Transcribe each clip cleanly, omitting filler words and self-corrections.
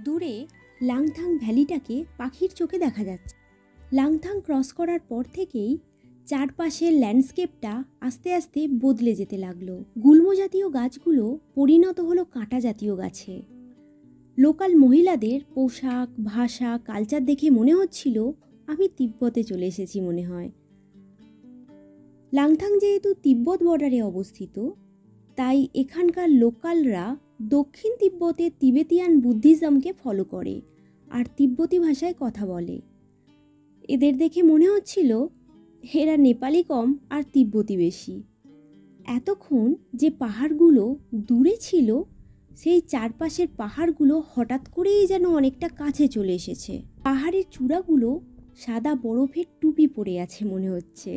দূরে লাংথাং ভ্যালিটাকে পাখির চোখে দেখা যাচ্ছে। লাংথাং ক্রস করার পর থেকেই চারপাশের ল্যান্ডস্কেপটা আস্তে আস্তে বদলে যেতে লাগলো। গুল্ম জাতীয় গাছগুলো পরিণত হলো কাঁটা জাতীয় গাছে। লোকাল মহিলাদের পোশাক, ভাষা, কালচার দেখে মনে হচ্ছিল আমি তিব্বতে চলে এসেছি মনে হয়। লাংথাং যেহেতু তিব্বত বর্ডারে অবস্থিত, তাই এখানকার লোকালরা দক্ষিণ তিব্বতে তিবেতিয়ান বুদ্ধিজমকে ফলো করে আর তিব্বতী ভাষায় কথা বলে। এদের দেখে মনে হচ্ছিল এরা নেপালি কম আর তিব্বতী বেশি। এতক্ষণ যে পাহাড়গুলো দূরে ছিল, সেই চারপাশের পাহাড়গুলো হঠাৎ করেই যেন অনেকটা কাছে চলে এসেছে। পাহাড়ের চূড়াগুলো সাদা বরফের টুপি পরে আছে মনে হচ্ছে।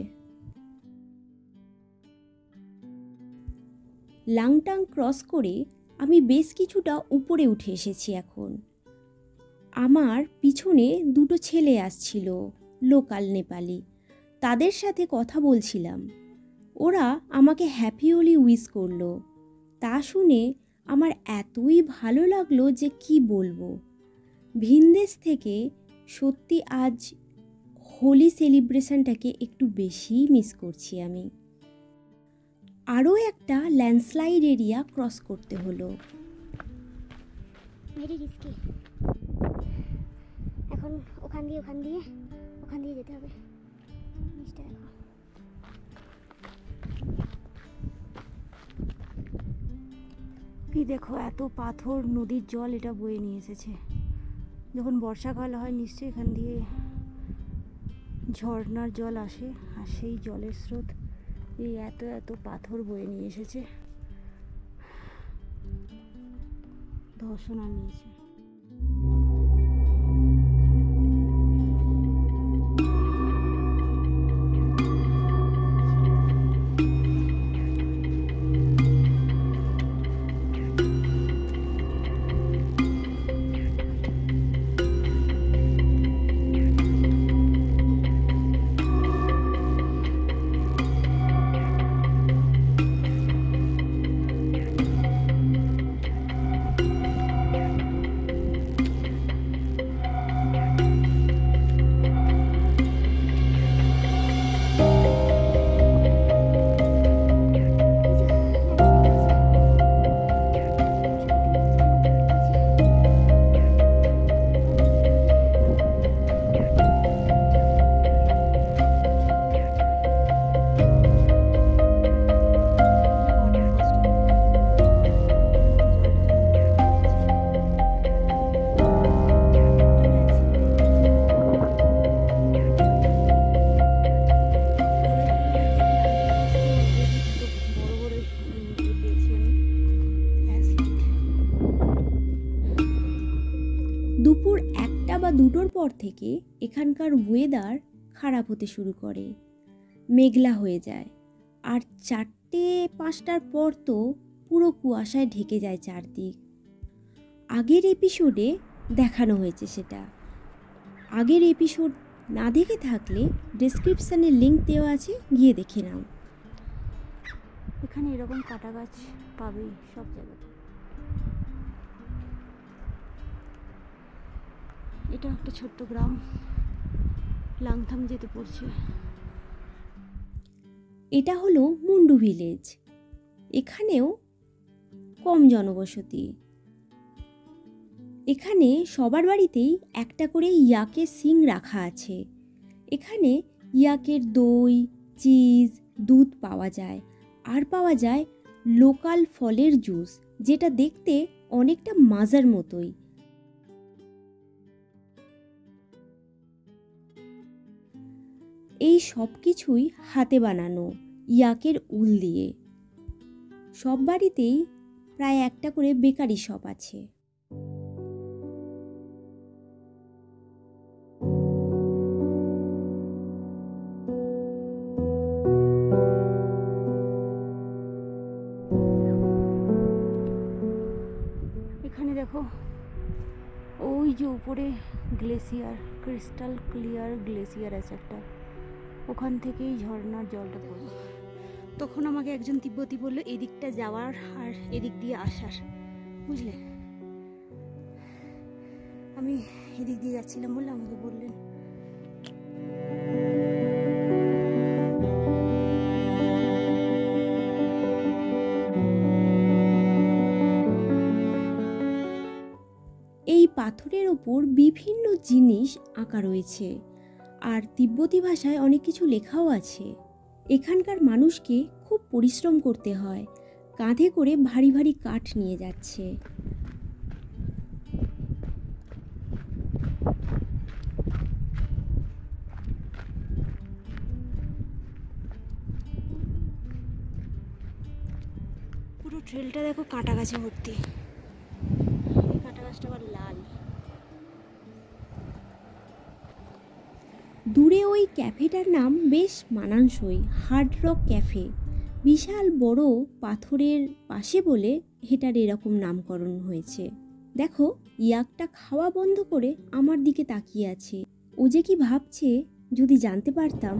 লাংটাং ক্রস করে আমি বেশ কিছুটা উপরে উঠে এসেছি এখন। আমার পিছনে দুটো ছেলে আসছিল, লোকাল নেপালি। তাদের সাথে কথা বলছিলাম। ওরা আমাকে হ্যাপি হোলি উইশ করলো। তা শুনে আমার এতই ভালো লাগলো যে কি বলবো। ভিনদেশ থেকে সত্যি আজ হোলি সেলিব্রেশনটাকে একটু বেশিই মিস করছি আমি। আরও একটা ল্যান্ডস্লাইড এরিয়া ক্রস করতে হলো। Very risky. এখন ওখান দিয়ে যেতে হবে। জিনিসটা দেখো। এই দেখো এত পাথর, নদীর জল এটা বয়ে নিয়ে এসেছে। যখন বর্ষাকাল হয় নিশ্চয়ই এখান দিয়ে ঝর্ণার জল আসে, আর সেই জলের স্রোত এই এত পাথর বয়ে নিয়ে এসেছে, ধর্ষণ আনিয়েছে। পর থেকে এখানকার ওয়েদার খারাপ হতে শুরু করে, মেঘলা হয়ে যায়। আর 4টে-5টার পর তো পুরো কুয়াশায় ঢেকে যায় চারদিক। আগের এপিসোডে দেখানো হয়েছে সেটা। আগের এপিসোড না দেখে থাকলে ডেসক্রিপশানে লিংক দেওয়া আছে, গিয়ে দেখে নাও। এখানে এরকম কাটা গাছ পাবেই সব জায়গাতে। এটা একটা ছোট্ট গ্রাম, লাংথাং যেতে পড়ছে। এটা হলো মুন্ডু ভিলেজ। এখানেও কম জনবসতি। এখানে সবার বাড়িতেই একটা করে ইয়াকের শিং রাখা আছে। এখানে ইয়াকের দই, চিজ, দুধ পাওয়া যায়। আর পাওয়া যায় লোকাল ফলের জুস, যেটা দেখতে অনেকটা মাজার মতোই। এই সব কিছুই হাতে বানানো, ইয়াকের উল দিয়ে। সব বাড়িতেই প্রায় একটা করে বেকারি শপ আছে। এখানে দেখো, ওই যে উপরে গ্লেসিয়ার, ক্রিস্টাল ক্লিয়ার গ্লেসিয়ার আছে একটা, ওখান থেকেই ঝর্ণার জলটা পড়ে। তখন আমাকে একজন তিব্বতী বললো এদিকটা যাওয়ার আর এদিক দিয়ে আসার, বুঝলে। আমি এদিক দিয়ে যাচ্ছিলাম বলে আমাকে বললেন। এই পাথরের ওপর বিভিন্ন জিনিস আঁকা রয়েছে, আর তিব্বতী ভাষায় অনেক কিছু লেখাও আছে। এখানকার মানুষকে খুব পরিশ্রম করতে হয়, কাঁধে করে ভারী ভারী কাঠ নিয়ে যাচ্ছে। পুরো ট্রেলটা দেখো কাঁটা গাছে ভর্তি। এই কাঁটা গাছটা আবার লাল। দূরে ওই ক্যাফেটার নাম বেশ মানানসই, হার্ড রক ক্যাফে। বিশাল বড় পাথরের পাশে বলে এটার এরকম নামকরণ হয়েছে। দেখো, ইয়াকটা খাওয়া বন্ধ করে আমার দিকে তাকিয়ে আছে। ও যে কি ভাবছে যদি জানতে পারতাম।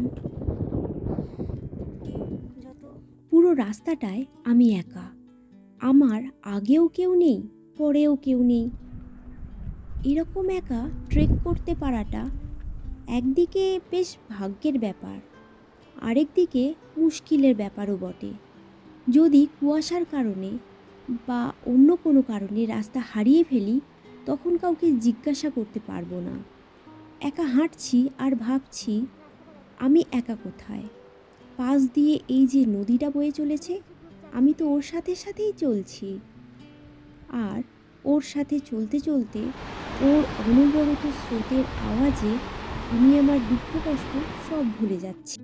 পুরো রাস্তাটায় আমি একা। আমার আগেও কেউ নেই, পরেও কেউ নেই। এরকম একা ট্রেক করতে পারাটা একদিকে বেশ ভাগ্যের ব্যাপার, আরেকদিকে মুশকিলের ব্যাপারও বটে। যদি কুয়াশার কারণে বা অন্য কোনো কারণে রাস্তা হারিয়ে ফেলি, তখন কাউকে জিজ্ঞাসা করতে পারবো না। একা হাঁটছি আর ভাবছি আমি একা কোথায়। পাশ দিয়ে এই যে নদীটা বয়ে চলেছে, আমি তো ওর সাথে সাথেই চলছি। আর ওর সাথে চলতে চলতে ওর অনবরত স্রোতের আওয়াজে আমি আমার দুঃখ কষ্ট সব ভুলে যাচ্ছি।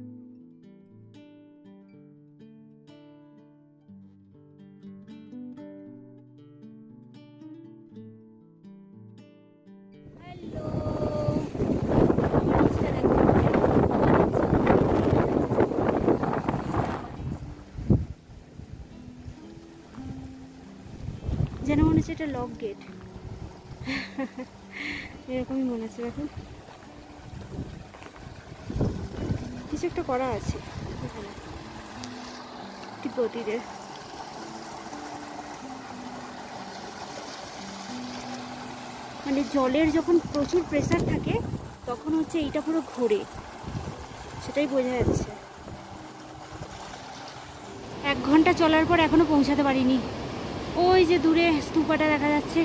যেন মনে হচ্ছে এটা লক গেট, এরকমই মনে হচ্ছে। দেখুন কিছু একটা করা আছে এখানে তিব্বতীদের। মানে জলের যখন প্রচুর প্রেসার থাকে তখন হচ্ছে এইটা পুরো ঘোরে, সেটাই বোঝা যাচ্ছে। 1 ঘন্টা চলার পর এখনো পৌঁছাতে পারিনি। ওই যে দূরে স্তূপাটা দেখা যাচ্ছে,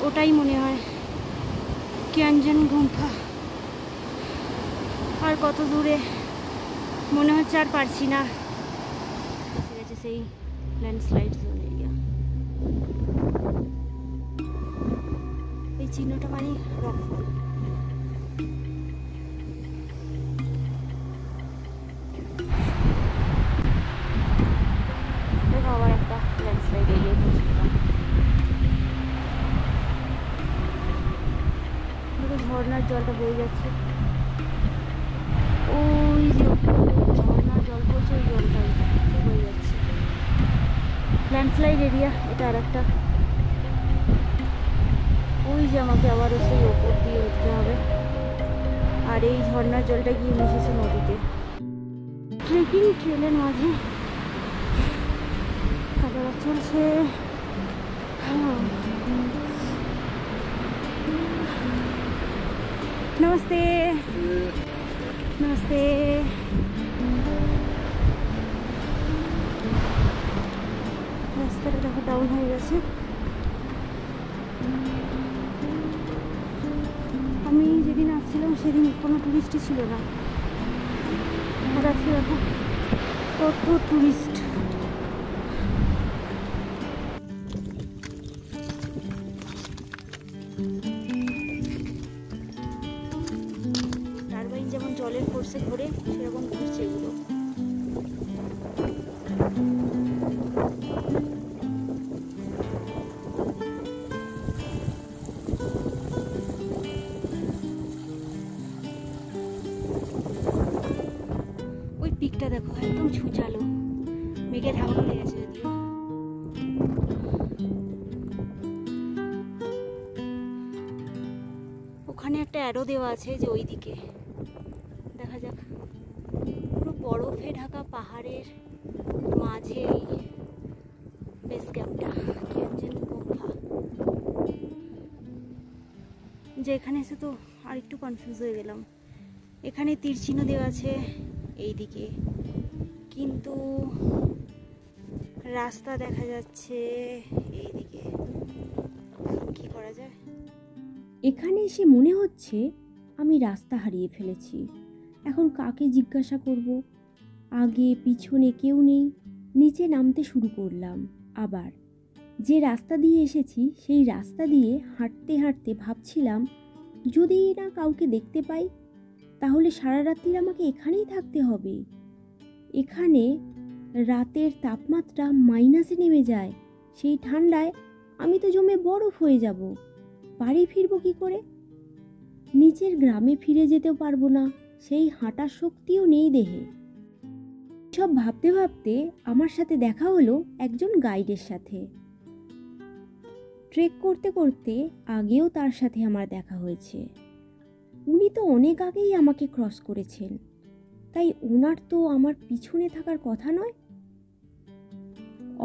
ওটাই মনে হয় ক্যাঞ্জন গুম্ফা। আর কত দূরে মনে হচ্ছে আর পারছি না। এসে গেছে সেই ল্যান্ডস্লাইড জোন এরিয়া। এই চিহ্নটা মানে রকফল। দেখো আবার একটা ল্যান্ডস্লাইড এরিয়া পৌঁছলাম। ঝর্ণার জলটা বয়ে যাচ্ছে। ওই যে ঝর্ণার জল পড়ছে, ওই জলটাই বয়ে যাচ্ছে। ল্যান্ডস্লাইড এরিয়া এটা আর একটা। ওই যে আমাকে আবারও সেই ওপর দিয়ে উঠতে হবে। আর এই ঝর্ণার জলটা গিয়ে মিশেছে নদীতে। ট্রেকিং ট্রেলের মাঝে কাদারা চলছে। নমস্তে নমস্তে। রাস্তাটা দেখো ডাউন হয়ে গেছে। আমি যেদিন আসছিলাম সেদিন কোনো টুরিস্টই ছিল না, আর আজকে দেখো কত টুরিস্ট। টারবাইন যেমন জলের ফোর্সে ঘোরে সেরকম ঘুরছে এগুলো। ওই পিকটা দেখো একদম ছুচালো, মেঘে ঢাকা পড়ে গেছে যদিও। ওখানে একটা অ্যারো দেওয়া আছে যে ওই দিকে দেখা যাক। পুরো বরফে ঢাকা পাহাড়ের মাঝে বেস ক্যাম্পটা, কিঞ্জিন গুম্ফা। যে এখানে এসে তো আর একটু কনফিউজ হয়ে গেলাম। এখানে তীর চিহ্ন দেওয়া আছে এইদিকে, কিন্তু রাস্তা দেখা যাচ্ছে এইদিকে। কি করা যায়? এখানে এসে মনে হচ্ছে আমি রাস্তা হারিয়ে ফেলেছি। এখন কাকে জিজ্ঞাসা করব? আগে পিছনে কেউ নেই। নিচে নামতে শুরু করলাম। আবার যে রাস্তা দিয়ে এসেছি সেই রাস্তা দিয়ে হাঁটতে হাঁটতে ভাবছিলাম, যদি না কাউকে দেখতে পাই তাহলে সারা রাত্রি আমাকে এখানেই থাকতে হবে। এখানে রাতের তাপমাত্রা মাইনাসে নেমে যায়। সেই ঠান্ডায় আমি তো জমে বরফ হয়ে যাব। বাড়ি ফিরবো কি করে? নিচের গ্রামে ফিরে যেতেও পারবো না, সেই হাঁটার শক্তিও নেই দেহে। সব ভাবতে ভাবতে আমার সাথে দেখা হলো একজন গাইডের সাথে। ট্রেক করতে করতে আগেও তার সাথে আমার দেখা হয়েছে। উনি তো অনেক আগেই আমাকে ক্রস করেছেন, তাই ওনার তো আমার পিছনে থাকার কথা নয়।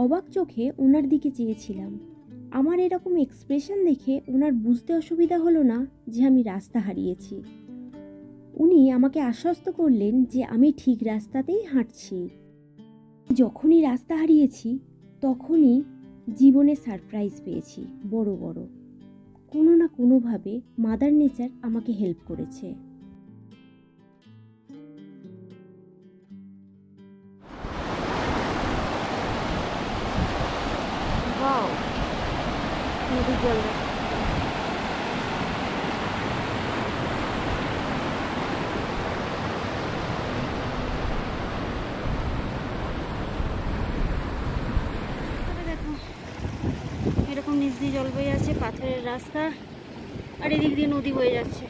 অবাক চোখে ওনার দিকে চেয়েছিলাম। আমার এরকম এক্সপ্রেশন দেখে ওনার বুঝতে অসুবিধা হলো না যে আমি রাস্তা হারিয়েছি। উনি আমাকে আশ্বস্ত করলেন যে আমি ঠিক রাস্তাতেই হাঁটছি। যখনই রাস্তা হারিয়েছি তখনই জীবনে সারপ্রাইজ পেয়েছি বড় বড়। কোনো না কোনোভাবে মাদার নেচার আমাকে হেল্প করেছে। ওয়াও, নদীর জল। দেখো এরকম নিচ দিয়ে জল বয়ে যাচ্ছে, পাথরের রাস্তা, আর এদিক দিয়ে নদী বয়ে যাচ্ছে।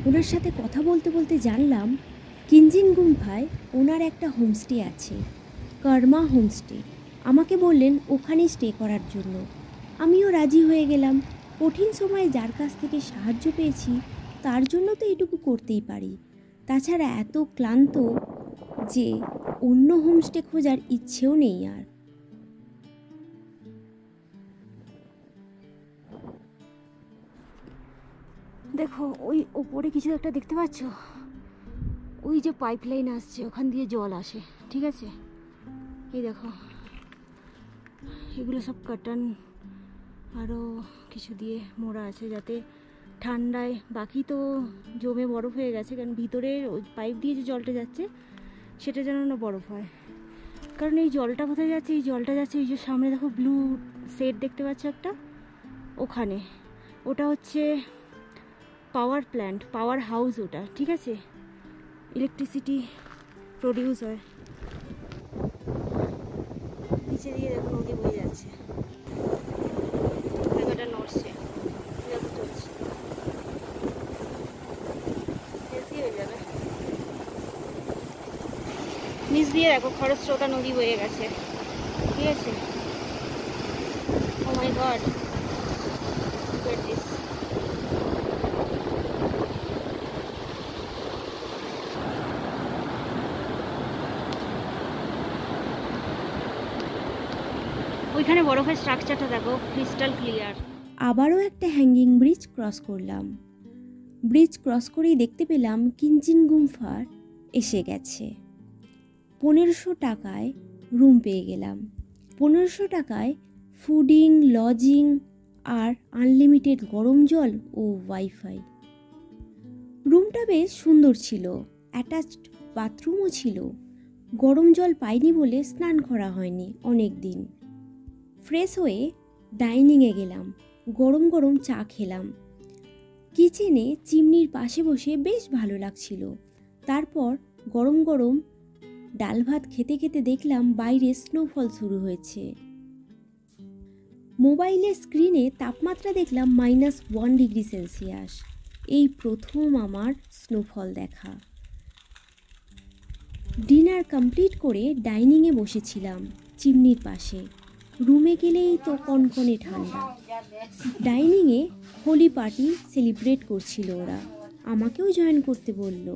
ওনার সাথে কথা বলতে বলতে জানলাম কিঞ্জিন গুম্ফায় ওনার একটা হোমস্টে আছে, কর্মা হোমস্টে। আমাকে বললেন ওখানে স্টে করার জন্য। আমিও রাজি হয়ে গেলাম। কঠিন সময়ে যার কাছ থেকে সাহায্য পেয়েছি তার জন্য তো এটুকু করতেই পারি। তাছাড়া এত ক্লান্ত যে অন্য হোমস্টে খোঁজার ইচ্ছেও নেই আর। দেখো ওই ওপরে কিছু একটা দেখতে পাচ্ছ? ওই যে পাইপ লাইন আসছে, ওখান দিয়ে জল আসে, ঠিক আছে? এই দেখো এগুলো সব কাটান আরও কিছু দিয়ে মোড়া আছে, যাতে ঠান্ডায়, বাকি তো জমে বরফ হয়ে গেছে, কারণ ভিতরে ওই পাইপ দিয়ে যে জলটা যাচ্ছে সেটা যেন না বরফ হয়। কারণ এই জলটা কোথায় যাচ্ছে? এই জলটা যাচ্ছে এই যে সামনে দেখো ব্লু সেট দেখতে পাচ্ছ একটা, ওখানে। ওটা হচ্ছে পাওয়ার প্ল্যান্ট, পাওয়ার হাউস ওটা, ঠিক আছে? ইলেকট্রিসিটি প্রডিউস হয়। নিচে দিয়ে দেখো নদী বয়ে যাচ্ছে, জায়গাটা নড়ছে, দেখো চলছে, বেশি হয়ে যাবে। নিচ দিয়ে দেখো খরস্রোতা নদী বয়ে গেছে, ঠিক আছে। ও মাই গড, look at this. ওইখানে বরফের স্ট্রাকচারটা দেখো, ক্রিস্টাল ক্লিয়ার। আবারও একটা হ্যাঙ্গিং ব্রিজ ক্রস করলাম। ব্রিজ ক্রস করেই দেখতে পেলাম কিঞ্চিন গুম্ফার এসে গেছে। 1500 টাকায় রুম পেয়ে গেলাম। 1500 টাকায় ফুডিং, লজিং আর আনলিমিটেড গরম জল ও ওয়াইফাই। রুমটা বেশ সুন্দর ছিল, অ্যাটাচড বাথরুমও ছিল। গরম জল পাইনি বলে স্নান করা হয়নি অনেক দিন। ফ্রেশ হয়ে ডাইনিংয়ে গেলাম, গরম গরম চা খেলাম। কিচেনে চিমনির পাশে বসে বেশ ভালো লাগছিল। তারপর গরম গরম ডাল ভাত খেতে খেতে দেখলাম বাইরে স্নোফল শুরু হয়েছে। মোবাইলের স্ক্রিনে তাপমাত্রা দেখলাম -1 ডিগ্রি সেলসিয়াস। এই প্রথম আমার স্নোফল দেখা। ডিনার কমপ্লিট করে ডাইনিংয়ে বসেছিলাম চিমনির পাশে। রুমে গেলেই তো কনকনে ঠান্ডা। ডাইনিংয়ে হোলি পার্টি সেলিব্রেট করছিল ওরা, আমাকেও জয়েন করতে বলল।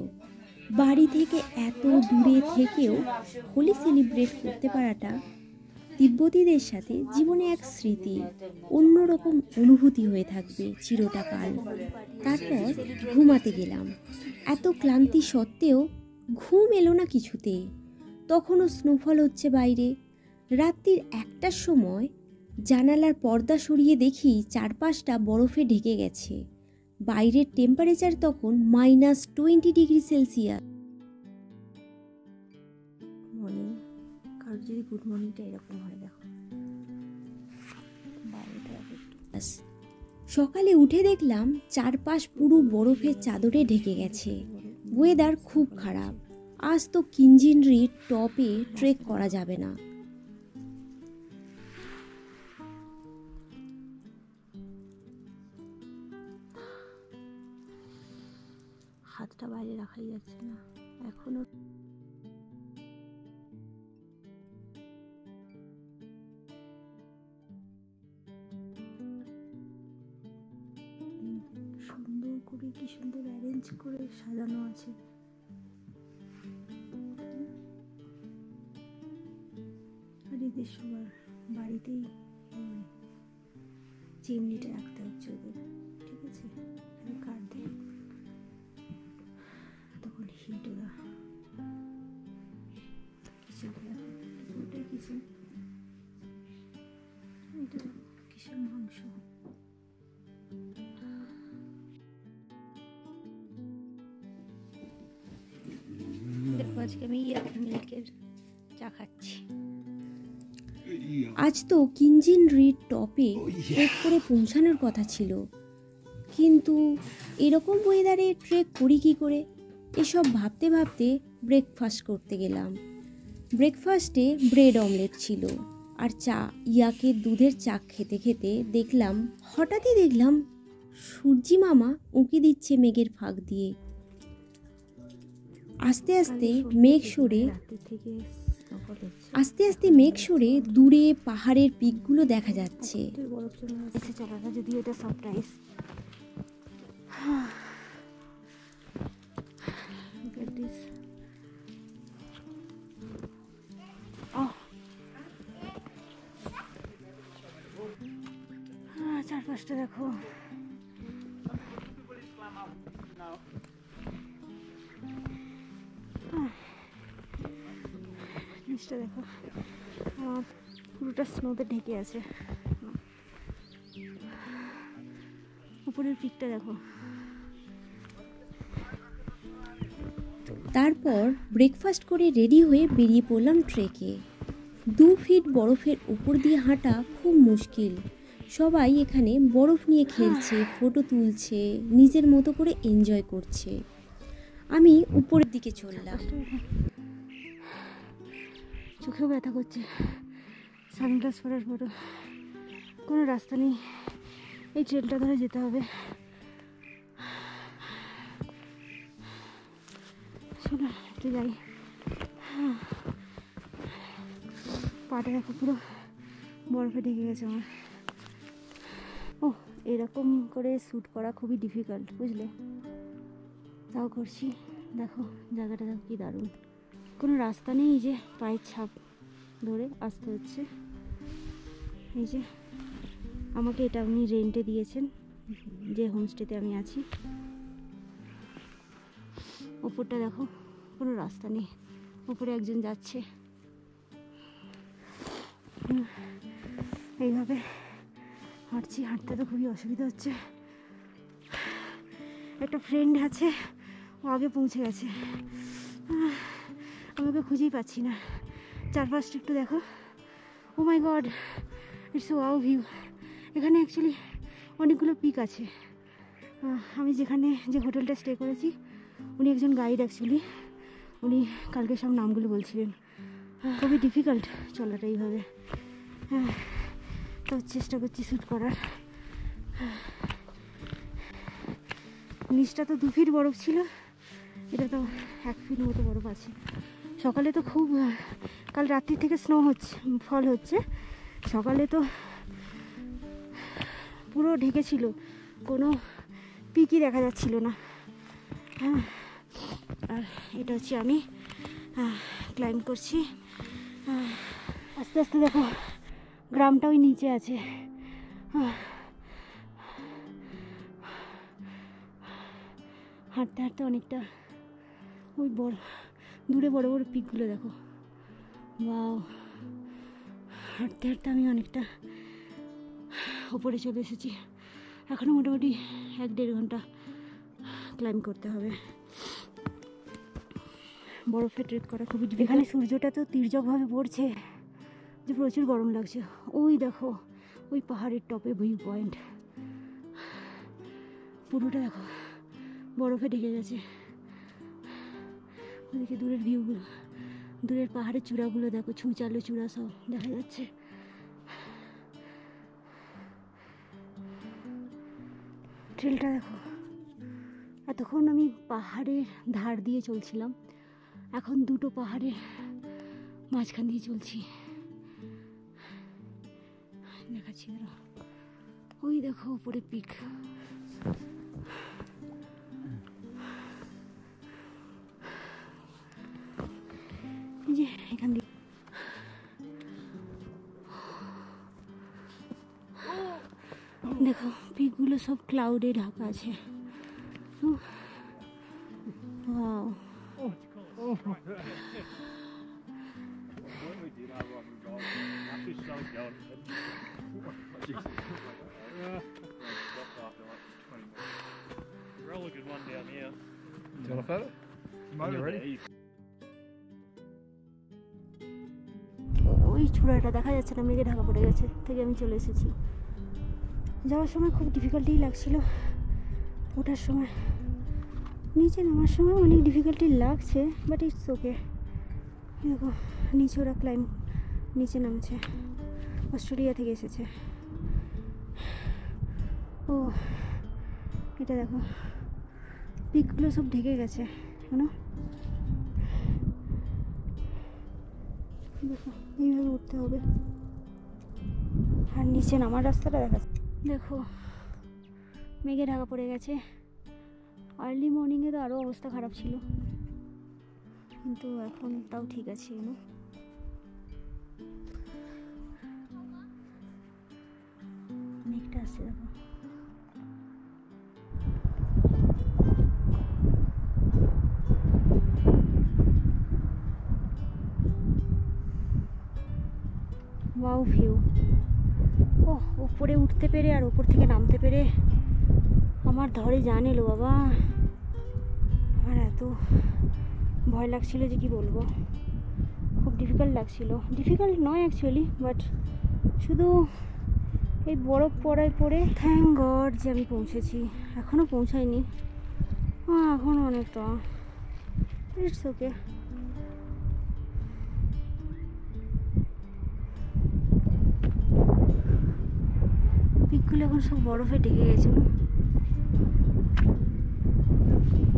বাড়ি থেকে এত দূরে থেকেও হোলি সেলিব্রেট করতে পারাটা তিব্বতীদের সাথে জীবনে এক স্মৃতি, অন্যরকম অনুভূতি হয়ে থাকবে চিরটা কাল। তারপর ঘুমাতে গেলাম। এত ক্লান্তি সত্ত্বেও ঘুম এলো না কিছুতেই। তখনও স্নোফল হচ্ছে বাইরে। রাত্রির 1টার সময় জানালার পর্দা সরিয়ে দেখি চারপাশটা বরফে ঢেকে গেছে। বাইরের টেম্পারেচার তখন -20 ডিগ্রি সেলসিয়াস। মর্নিং, কারোর যদি গুড মর্নিংটা এরকম হয় দেখো। সকালে উঠে দেখলাম চারপাশ পুরো বরফের চাদরে ঢেকে গেছে। ওয়েদার খুব খারাপ। আজ তো কিঞ্জিনরির টপে ট্রেক করা যাবে না। হাতটা বাইরে রাখাই যাচ্ছে না এখনো। সুন্দর করে, কি সুন্দর অ্যারেঞ্জ করে সাজানো আছে। আর এদের সবার বাড়িতেই চিমনিটা রাখতে হচ্ছে ওদের, ঠিক আছে। এখানে কাঠ দেয়, তখন হিট ওরা কিচেন, এটা কিসের মাংস। দেখো আজকে আমি মিল্কের চা খাচ্ছি। আজ তো কিঞ্জিনরির টপে ট্রেক করে পৌঁছানোর কথা ছিল, কিন্তু এরকম ওয়েদারে ট্রেক করি কী করে? এসব ভাবতে ভাবতে ব্রেকফাস্ট করতে গেলাম। ব্রেকফাস্টে ব্রেড অমলেট ছিল আর চা। ইয়াকে দুধের চা খেতে খেতে হঠাৎই দেখলাম সূর্যি মামা উঁকি দিচ্ছে মেঘের ফাঁক দিয়ে। আস্তে আস্তে মেঘ সরে দূরে পাহাড়ের পিকগুলো দেখা যাচ্ছে। চারপাশটা দেখো, নিচটা দেখো, পুরোটা স্নোতে ঢেকে আছে। উপরের পিকটা দেখো। তারপর ব্রেকফাস্ট করে রেডি হয়ে বেরিয়ে পড়লাম ট্রেকে। 2 ফিট বরফের উপর দিয়ে হাঁটা খুব মুশকিল। সবাই এখানে বরফ নিয়ে খেলছে, ফটো তুলছে, নিজের মতো করে এনজয় করছে। আমি উপরের দিকে চললাম। চোখেও ব্যথা করছে, সানগ্লাস পরার পরও কোনো রাস্তা নেই, এই ট্রেনটা ধরে যেতে হবে। চলো একটু যাই। পাটা দেখো পুরো বরফে ঢেকে গেছে আমার। ও এরকম করে শ্যুট করা খুবই ডিফিকাল্ট, বুঝলে? তাও করছি। দেখো জায়গাটা দেখো কি দারুণ, কোনো রাস্তা নেই, এই যে পায়ের ছাপ ধরে আসতে হচ্ছে। এই যে আমাকে এটা উনি রেন্টে দিয়েছেন, যে হোমস্টেতে আমি আছি। ওপরটা দেখো কোনো রাস্তা নেই, ওপরে একজন যাচ্ছে। এইভাবে হাঁটছি, হাঁটতে তো খুবই অসুবিধা হচ্ছে। একটা ফ্রেন্ড আছে, ও আগে পৌঁছে গেছে, আমি ওকে খুঁজেই পাচ্ছি না। চারপাশটা একটু দেখো, ও মাই গড, ইটস ওয়াও ভিউ। এখানে অ্যাকচুয়ালি অনেকগুলো পিক আছে। আমি যেখানে যে হোটেলটা স্টে করেছি, উনি একজন গাইড অ্যাকচুয়ালি, উনি কালকে সব নামগুলো বলছিলেন। খুবই ডিফিকাল্ট চলাটা এইভাবে। তো চেষ্টা করছি শ্যুট করার। নিচটা তো 2 ফিট বরফ ছিল, এটা তো 1 ফিট মতো বরফ আছে। সকালে তো খুব, কাল রাত্রি থেকে স্নো হচ্ছে, ফল হচ্ছে। সকালে তো পুরো ঢেকেছিল, কোনো পিকই দেখা যাচ্ছিল না। আর এটা হচ্ছে আমি ক্লাইম্ব করছি আস্তে আস্তে। দেখো গ্রামটা ওই নিচে আছে। হাঁটতে হাঁটতে অনেকটা ওই দূরে বড় বড় পিকগুলো দেখো, ওয়াও। হাঁটতে হাঁটতে আমি অনেকটা উপরে চলে এসেছি। এখনও মোটামুটি 1-1.5 ঘন্টা ক্লাইম্ব করতে হবে। বরফে ট্রেক করা খুবই, এখানে সূর্যটা তো তির্যকভাবে পড়ছে যে প্রচুর গরম লাগছে। ওই দেখো ওই পাহাড়ের টপে ভিউ পয়েন্ট, পুরোটা দেখো বরফে ঢেকে গেছে। ওদিকে দূরের ভিউগুলো, দূরের পাহাড়ের চূড়াগুলো দেখো, ছুঁচালো চূড়া সব দেখা যাচ্ছে। ট্রেলটা দেখো, এতক্ষণ আমি পাহাড়ের ধার দিয়ে চলছিলাম, এখন দুটো পাহাড়ের মাঝখান দিয়ে চলছি। দেখাচ্ছি দাঁড়াও, ওই দেখো উপরে পিক। এই যে এখান দিয়ে দেখো পিকগুলো সব ক্লাউডে ঢাকা আছে। Wow, Really good one down here. Do you want a photo? Are you ready? ওই চূড়াটা দেখা যাচ্ছে না, মেঘে ঢাকা পড়ে গেছে থেকে আমি চলে এসেছি। যাওয়ার সময় খুব ডিফিকাল্টি লাগছিল, ওঠার সময়, নিচে নামার সময় অনেক ডিফিকাল্টি লাগছে, বাট ইটস ওকে। দেখো নিচে ওরা ক্লাইম্ব, নিচে নামছে, অস্ট্রেলিয়া থেকে এসেছে। ও এটা দেখো পিকগুলো সব ঢেকে গেছে, কেন দেখো এইভাবে উঠতে হবে। আর নিচে নামার রাস্তাটা দেখাচ্ছে, দেখো মেঘে ঢাকা পড়ে গেছে। আর্লি মর্নিংয়ে তো আরও অবস্থা খারাপ ছিল, কিন্তু এখন তাও ঠিক আছে। মেঘটা আসছে দেখো, ওয়াও ভিউ। ও উপরে উঠতে পেরে আর উপর থেকে নামতে পেরে আমার ধরে জান এলো বাবা। আমার এত ভয় লাগছিল যে কি বলবো, খুব ডিফিকাল্ট লাগছিল। ডিফিকাল্ট নয় অ্যাকচুয়ালি, বাট শুধু এই বরফ পড়ে থ্যাঙ্ক গড যে আমি পৌঁছেছি। এখনও পৌঁছাইনি, এখন অনেকটা, ইটস ওকে। গাছগুলো এখন সব বরফে ঢেকে গেছে না?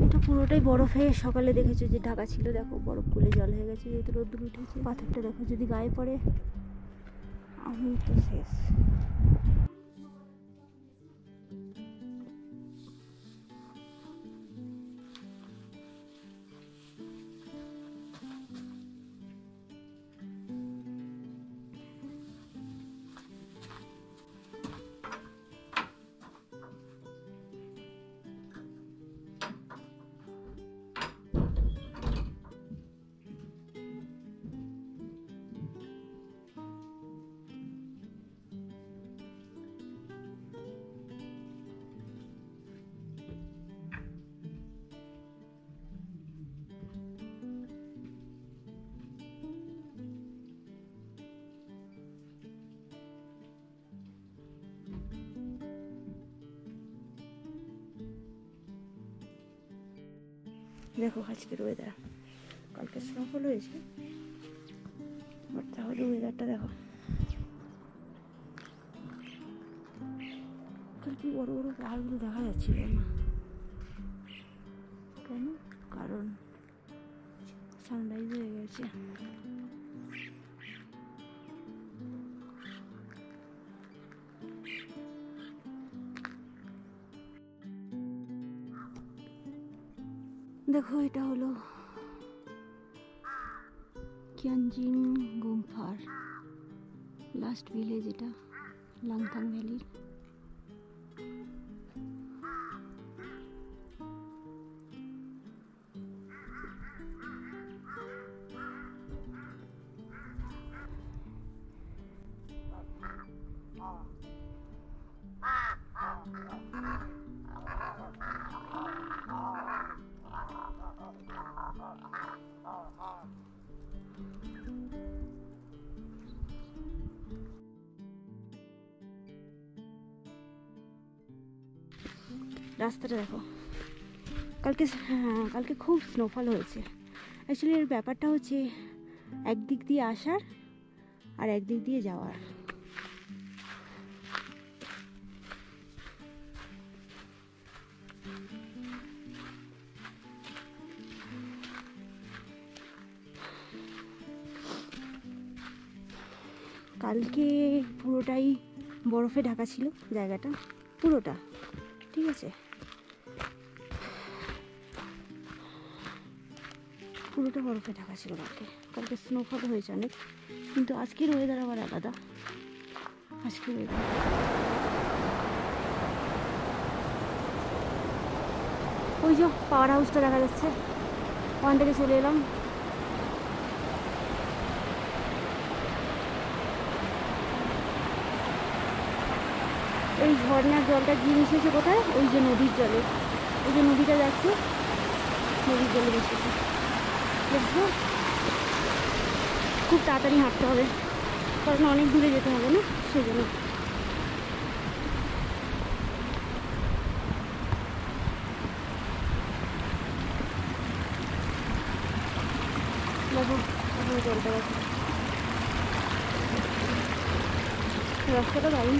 এটা পুরোটাই বরফে, সকালে দেখেছো যে ঢাকা ছিল, দেখো বরফ গলে জল হয়ে গেছে যেহেতু রোদ্দুর উঠেছে। পাথরটা দেখো যদি গায়ে পড়ে আমি তো শেষ। দেখো আজকের ওয়েদার, কালকে স্নোফল হয়েছে বাট তাহলে ওয়েদারটা দেখো। কালকে বড় বড় পাহাড়গুলো দেখা যাচ্ছিল না কেন? কারণ সানরাইজ হয়ে গেছে। দেখো এটা হলো কিয়ানজিং গুম্ফার লাস্ট ভিলেজ, এটা লাংথাং ভ্যালির। রাস্তাটা দেখো, কালকে খুব স্নোফল হয়েছে। অ্যাকচুয়ালি এর ব্যাপারটা হচ্ছে একদিক দিয়ে আসার আর একদিক দিয়ে যাওয়ার। কালকে পুরোটাই বরফে ঢাকা ছিল জায়গাটা, পুরোটা, ঠিক আছে, পুরোটা বরফে ঢাকা ছিল কালকে স্নোফল হয়েছে অনেক। কিন্তু আজকের ওয়েদার আবার আলাদা। আজকের ওয়েদার ওই যে পাওয়ার হাউসটা দেখা যাচ্ছে, ওখান থেকে চলে এলাম। এই ঝর্ণার জলটা গিয়ে মিশেছে কোথায়? ওই যে নদীর জলে, ওই যে নদীটা যাচ্ছে, নদীর জলে মিশেছে। দেখবো খুব তাড়াতাড়ি হাঁটতে হবে কারণ অনেক দূরে যেতে হবে না, সেই জন্য। দেখো জলটা দেখো, রাস্তাটা দারুণ।